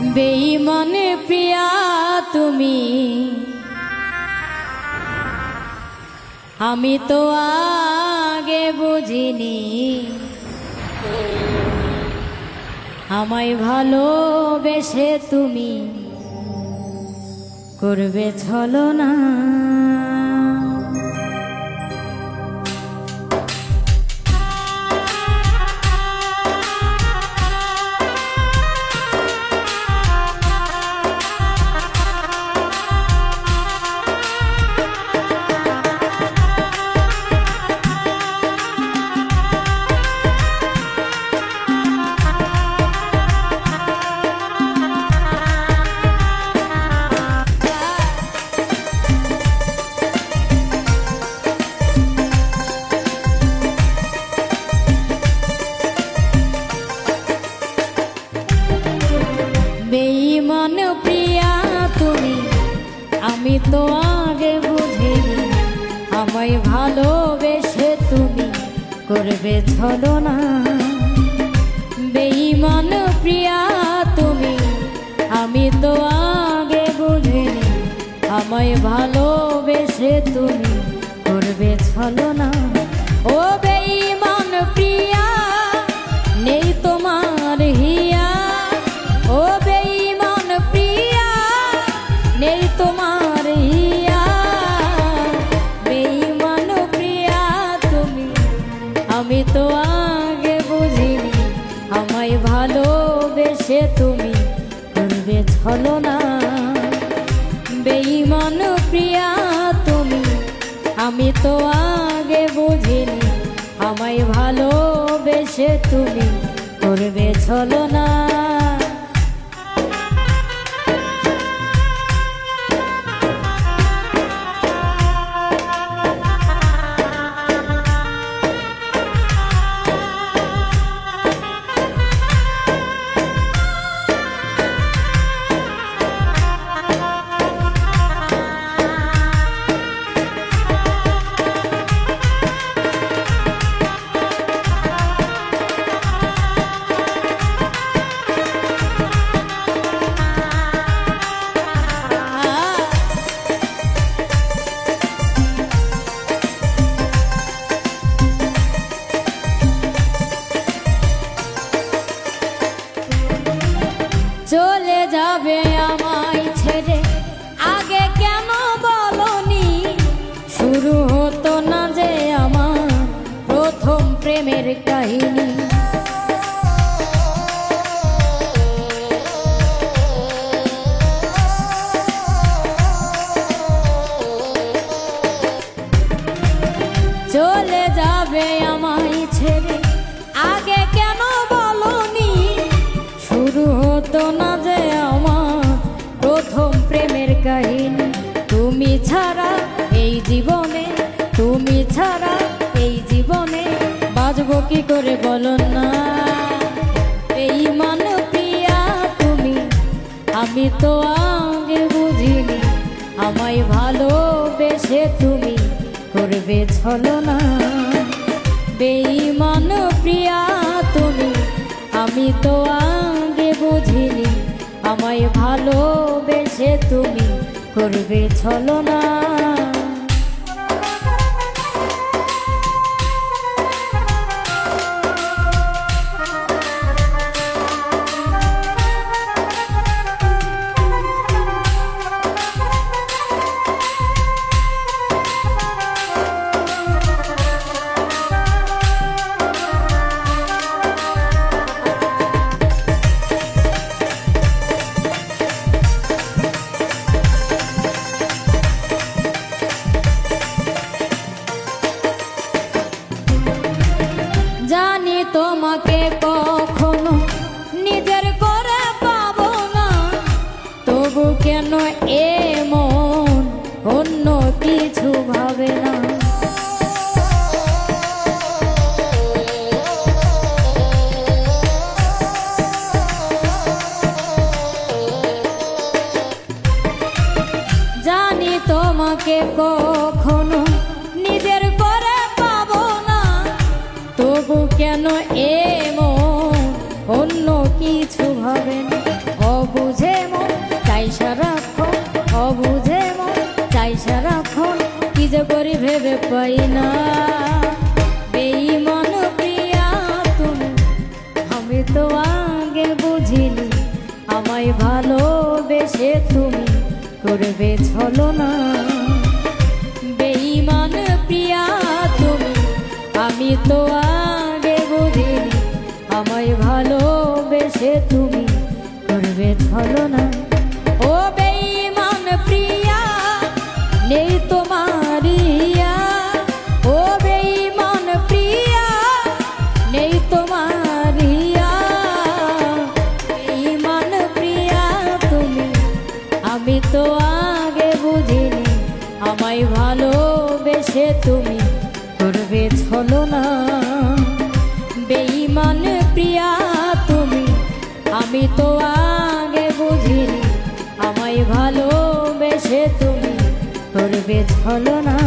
বেঈমান প্রিয়া তুমি, আমি তো আগে বুঝিনি আমায় ভালোবেসে তুমি করবে ছলনা। বেঈমান প্রিয়া তুমি, আমি তো আগে বুঝিনি আমায় ভালোবেসে তুমি করবে ছলনা। বেঈমান প্রিয়া তুমি, আমি তো আগে বুঝিনি আমায় ভালোবেসে তুমি করবে ছলনা। ও বেঈমান প্রিয়া নেই তোমার হিয়া, ও বেঈমান প্রিয়া নেই তোমার হিয়া। বেঈমান প্রিয়া তুমি, আমি তো আগে বুঝিনি আমায় ভালোবেসে তুমি করবে ছলনা। বেঈমান প্রিয়া তুমি, আমি তো আগে বুঝিনি আমায় ভালোবেসে তুমি করবে ছলনা। চলে যাবে আমায় ছেড়ে আগে কেন বলনি, শুরু হতো না যে আমার প্রথম প্রেমের কাহিনী। চলে যাবে আমায় ছেড়ে আগে কেন বলনি, শুরু হতো না যে আমার প্রথম প্রেমের কাহিনী। তুমি ছাড়া এই জীবনে, তুমি ছাড়া এই জীবনে বাঁচবো কি করে বলো না। বেঈমান প্রিয়া তুমি, আমি তো আগে বুঝিনি আমায় ভালোবেসে তুমি করবে ছলনা। বেঈমান প্রিয়া তুমি, আমি তো আগে বুঝিনি আমায় ভালোবেসে তুমি করবে ছলনা। জানি তোমাকে কখনো নিজের করে পাবো না, তবু কেন এমন অন্য কিছু ভাবে না। জানি তোমাকে কখনো নিজের করে পাবো না, তবু কেন এমন অন্য কিছু ভাবেন অবুঝ যে করি ভেবে পাই না। বেঈমান প্রিয়া তুমি, আমি তো আগে বুঝিনি আমায় ভালোবেসে তুমি করবে ছলনা। বেঈমান প্রিয়া তুমি, আমি তো আগে বুঝিনি আমায় ভালোবেসে তুমি করবে ছলনা। ও বেঈমান প্রিয়া নেই তোমার ইয়া, ও বেঈমান প্রিয়া নেই তোমার ইয়া। বেঈমান প্রিয়া তুমি, আমি তো আগে বুঝিনি আমায় ভালোবেসে তুমি করবে ছলনা। বেঈমান প্রিয়া তুমি, আমি তো আগে বুঝিনি আমায় ভালোবেসে তুমি করবে ছলনা।